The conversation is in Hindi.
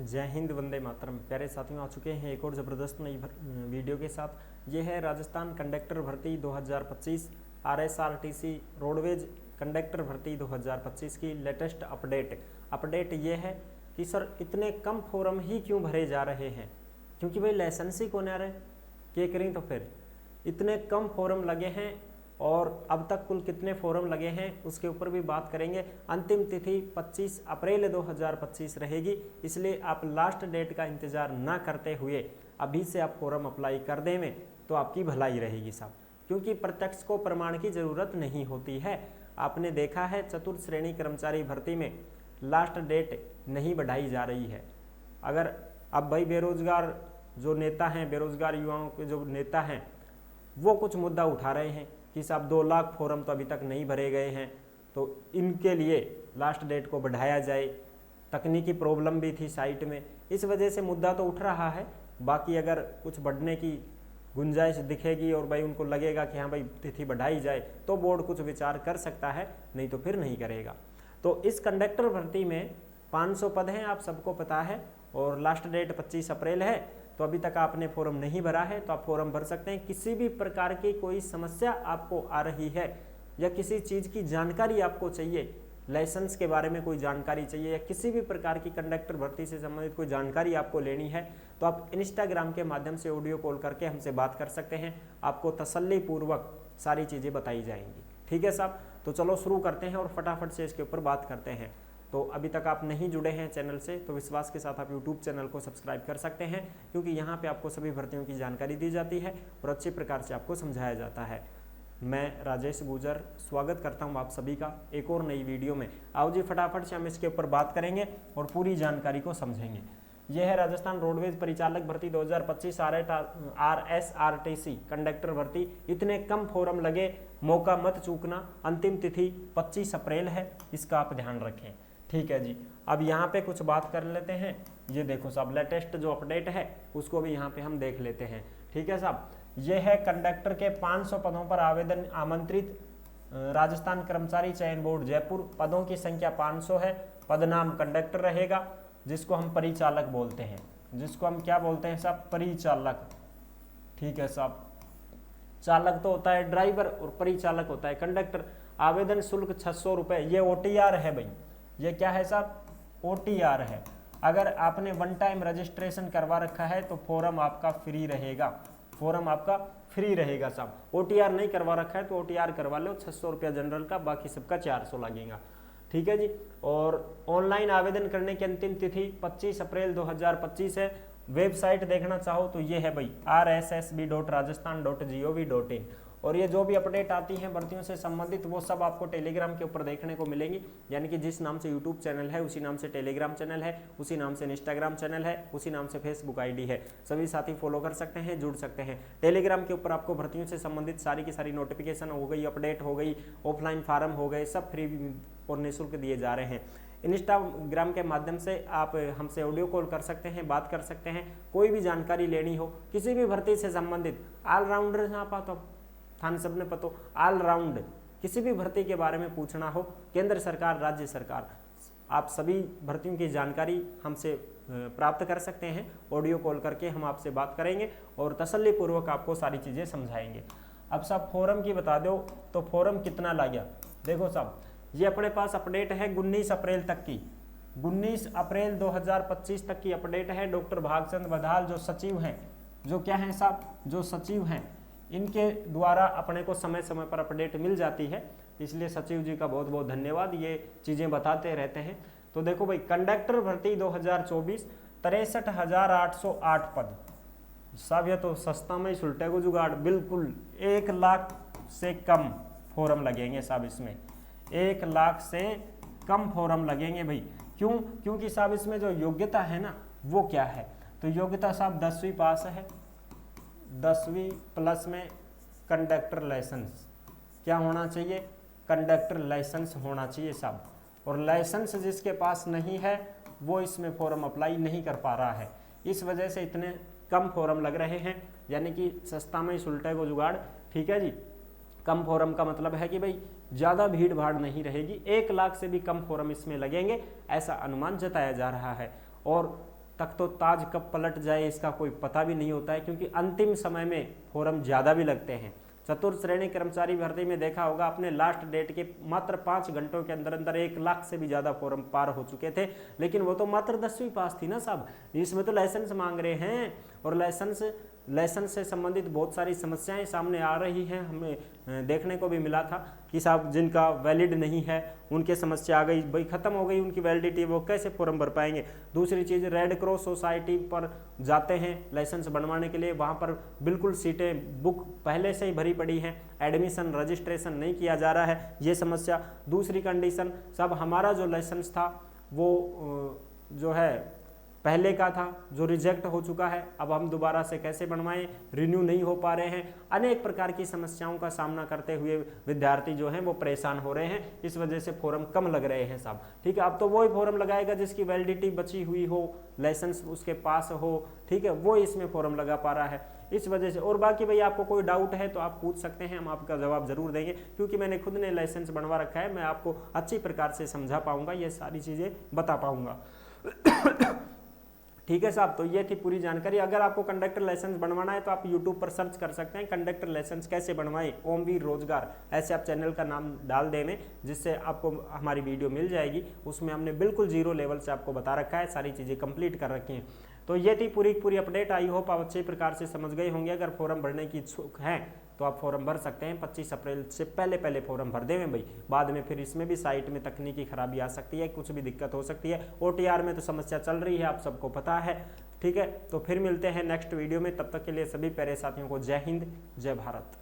जय हिंद, वंदे मातरम। प्यारे साथियों, आ चुके हैं एक और ज़बरदस्त नई वीडियो के साथ। ये है राजस्थान कंडक्टर भर्ती 2025 RSRTC रोडवेज कंडक्टर भर्ती 2025 की लेटेस्ट अपडेट ये है कि सर इतने कम फॉर्म ही क्यों भरे जा रहे हैं, क्योंकि भाई लाइसेंस ही कौन आ रहे क्या करें। तो फिर इतने कम फॉर्म लगे हैं और अब तक कुल कितने फॉर्म लगे हैं उसके ऊपर भी बात करेंगे। अंतिम तिथि 25 अप्रैल 2025 रहेगी, इसलिए आप लास्ट डेट का इंतज़ार ना करते हुए अभी से आप फॉर्म अप्लाई कर दें में तो आपकी भलाई रहेगी साहब, क्योंकि प्रत्यक्ष को प्रमाण की ज़रूरत नहीं होती है। आपने देखा है चतुर्थ श्रेणी कर्मचारी भर्ती में लास्ट डेट नहीं बढ़ाई जा रही है। अगर अब भाई बेरोजगार जो नेता हैं, बेरोजगार युवाओं के जो नेता हैं, वो कुछ मुद्दा उठा रहे हैं कि साहब 2 लाख फॉर्म तो अभी तक नहीं भरे गए हैं, तो इनके लिए लास्ट डेट को बढ़ाया जाए। तकनीकी प्रॉब्लम भी थी साइट में, इस वजह से मुद्दा तो उठ रहा है। बाकी अगर कुछ बढ़ने की गुंजाइश दिखेगी और भाई उनको लगेगा कि हाँ भाई तिथि बढ़ाई जाए तो बोर्ड कुछ विचार कर सकता है, नहीं तो फिर नहीं करेगा। तो इस कंडक्टर भर्ती में 500 पद हैं, आप सबको पता है, और लास्ट डेट 25 अप्रैल है। तो अभी तक आपने फॉर्म नहीं भरा है तो आप फॉर्म भर सकते हैं। किसी भी प्रकार की कोई समस्या आपको आ रही है या किसी चीज़ की जानकारी आपको चाहिए, लाइसेंस के बारे में कोई जानकारी चाहिए या किसी भी प्रकार की कंडक्टर भर्ती से संबंधित कोई जानकारी आपको लेनी है, तो आप इंस्टाग्राम के माध्यम से ऑडियो कॉल करके हमसे बात कर सकते हैं। आपको तसल्लीपूर्वक सारी चीज़ें बताई जाएंगी। ठीक है साहब, तो चलो शुरू करते हैं और फटाफट से इसके ऊपर बात करते हैं। तो अभी तक आप नहीं जुड़े हैं चैनल से तो विश्वास के साथ आप यूट्यूब चैनल को सब्सक्राइब कर सकते हैं, क्योंकि यहाँ पे आपको सभी भर्तियों की जानकारी दी जाती है और अच्छे प्रकार से आपको समझाया जाता है। मैं राजेश गुजर स्वागत करता हूँ आप सभी का एक और नई वीडियो में। आओ जी फटाफट से हम इसके ऊपर बात करेंगे और पूरी जानकारी को समझेंगे। यह है राजस्थान रोडवेज परिचालक भर्ती 2025 RSRTC कंडक्टर भर्ती। इतने कम फॉर्म लगे, मौका मत चूकना। अंतिम तिथि 25 अप्रैल है, इसका आप ध्यान रखें। ठीक है जी, अब यहाँ पे कुछ बात कर लेते हैं। ये देखो साहब, लेटेस्ट जो अपडेट है उसको भी यहाँ पे हम देख लेते हैं। ठीक है साहब, ये है कंडक्टर के 500 पदों पर आवेदन आमंत्रित राजस्थान कर्मचारी चयन बोर्ड जयपुर। पदों की संख्या 500 है। पद नाम कंडक्टर रहेगा, जिसको हम परिचालक बोलते हैं। जिसको हम क्या बोलते हैं साहब? परिचालक। ठीक है साहब, चालक तो होता है ड्राइवर और परिचालक होता है कंडक्टर। आवेदन शुल्क 600 रुपये। ये OTR है भाई, ये क्या है साहब? OTR है। अगर आपने वन टाइम रजिस्ट्रेशन करवा रखा है तो फॉर्म आपका फ्री रहेगा। फॉर्म आपका फ्री रहेगा साहब। OTR नहीं करवा रखा है तो OTR करवा लो, 600 रुपया जनरल का, बाकी सबका 400 लगेगा। ठीक है जी। और ऑनलाइन आवेदन करने की अंतिम तिथि 25 अप्रैल 2025 है। वेबसाइट देखना चाहो तो ये है भाई rssb.rajasthan.gov.in। और ये जो भी अपडेट आती हैं भर्तियों से संबंधित वो सब आपको टेलीग्राम के ऊपर देखने को मिलेंगी। यानी कि जिस नाम से यूट्यूब चैनल है उसी नाम से टेलीग्राम चैनल है, उसी नाम से इंस्टाग्राम चैनल है, उसी नाम से फेसबुक ID है। सभी साथी फॉलो कर सकते हैं, जुड़ सकते हैं। टेलीग्राम के ऊपर आपको भर्तियों से संबंधित सारी की सारी नोटिफिकेशन हो गई, अपडेट हो गई, ऑफलाइन फार्म हो गए, सब फ्री और निःशुल्क दिए जा रहे हैं। इंस्टाग्राम के माध्यम से आप हमसे ऑडियो कॉल कर सकते हैं, बात कर सकते हैं। कोई भी जानकारी लेनी हो किसी भी भर्ती से संबंधित, ऑलराउंडर हैं आप तो थाने सबने पता, ऑलराउंड किसी भी भर्ती के बारे में पूछना हो, केंद्र सरकार, राज्य सरकार, आप सभी भर्तियों की जानकारी हमसे प्राप्त कर सकते हैं। ऑडियो कॉल करके हम आपसे बात करेंगे और तसल्लीपूर्वक आपको सारी चीज़ें समझाएंगे। अब साहब फॉर्म की बता दो तो फॉर्म कितना ला गया। देखो साहब, ये अपने पास अपडेट है 19 अप्रैल तक की, 19 अप्रैल 2025 तक की अपडेट है। डॉक्टर भागचंद बधाल जो सचिव हैं, जो क्या हैं साहब, जो सचिव हैं, इनके द्वारा अपने को समय समय पर अपडेट मिल जाती है, इसलिए सचिव जी का बहुत बहुत धन्यवाद, ये चीज़ें बताते रहते हैं। तो देखो भाई, कंडक्टर भर्ती 2024 63,808 पद। साहब ये तो सस्ता में ही सुलटे को जुगाड़, बिल्कुल 1 लाख से कम फॉर्म लगेंगे साहब इसमें। 1 लाख से कम फॉर्म लगेंगे भाई। क्यों? क्योंकि साहब इसमें जो योग्यता है ना वो क्या है, तो योग्यता साहब 10वीं पास है। 10वीं प्लस में कंडक्टर लाइसेंस क्या होना चाहिए? कंडक्टर लाइसेंस होना चाहिए साहब। और लाइसेंस जिसके पास नहीं है वो इसमें फॉर्म अप्लाई नहीं कर पा रहा है, इस वजह से इतने कम फॉर्म लग रहे हैं। यानी कि सस्ता में ही सुलटे को जुगाड़। ठीक है जी, कम फॉर्म का मतलब है कि भाई ज़्यादा भीड़ भाड़ नहीं रहेगी, 1 लाख से भी कम फॉर्म इसमें लगेंगे, ऐसा अनुमान जताया जा रहा है। और तक तो ताज कब पलट जाए इसका कोई पता भी नहीं होता है, क्योंकि अंतिम समय में फॉर्म ज़्यादा भी लगते हैं। चतुर्थ श्रेणी कर्मचारी भर्ती में देखा होगा अपने लास्ट डेट के मात्र 5 घंटों के अंदर अंदर 1 लाख से भी ज़्यादा फॉर्म पार हो चुके थे, लेकिन वो तो मात्र 10वीं पास थी ना साहब। इसमें तो लाइसेंस मांग रहे हैं, और लाइसेंस से संबंधित बहुत सारी समस्याएं सामने आ रही हैं। हमें देखने को भी मिला था कि साहब जिनका वैलिड नहीं है उनके समस्या आ गई, भाई ख़त्म हो गई उनकी वैलिडिटी, वो कैसे फॉर्म भर पाएंगे। दूसरी चीज़, रेड क्रॉस सोसाइटी पर जाते हैं लाइसेंस बनवाने के लिए, वहाँ पर बिल्कुल सीटें बुक पहले से ही भरी पड़ी हैं, एडमिशन रजिस्ट्रेशन नहीं किया जा रहा है, ये समस्या। दूसरी कंडीशन, सब हमारा जो लाइसेंस था वो जो है पहले का था, जो रिजेक्ट हो चुका है, अब हम दोबारा से कैसे बनवाएं, रिन्यू नहीं हो पा रहे हैं। अनेक प्रकार की समस्याओं का सामना करते हुए विद्यार्थी जो हैं वो परेशान हो रहे हैं, इस वजह से फॉर्म कम लग रहे हैं साहब। ठीक है, अब तो वही फॉर्म लगाएगा जिसकी वैलिडिटी बची हुई हो, लाइसेंस उसके पास हो, ठीक है, वो इसमें फॉर्म लगा पा रहा है, इस वजह से। और बाकी भाई आपको कोई डाउट है तो आप पूछ सकते हैं, हम आपका जवाब जरूर देंगे, क्योंकि मैंने खुद ने लाइसेंस बनवा रखा है, मैं आपको अच्छी प्रकार से समझा पाऊंगा, ये सारी चीज़ें बता पाऊंगा। ठीक है साहब, तो ये थी पूरी जानकारी। अगर आपको कंडक्टर लाइसेंस बनवाना है तो आप YouTube पर सर्च कर सकते हैं, कंडक्टर लाइसेंस कैसे बनवाएं, ओमवीर रोजगार, ऐसे आप चैनल का नाम डाल दें, जिससे आपको हमारी वीडियो मिल जाएगी। उसमें हमने बिल्कुल 0 लेवल से आपको बता रखा है, सारी चीज़ें कंप्लीट कर रखी हैं। तो ये थी पूरी अपडेट। आई होप आप अच्छे प्रकार से समझ गए होंगे। अगर फॉर्म भरने की इच्छुक हैं तो आप फॉर्म भर सकते हैं। 25 अप्रैल से पहले फॉर्म भर देवें भाई, बाद में फिर इसमें भी साइट में तकनीकी खराबी आ सकती है, कुछ भी दिक्कत हो सकती है। OTR में तो समस्या चल रही है, आप सबको पता है। ठीक है, तो फिर मिलते हैं नेक्स्ट वीडियो में, तब तक के लिए सभी प्यारे साथियों को जय हिंद, जय भारत।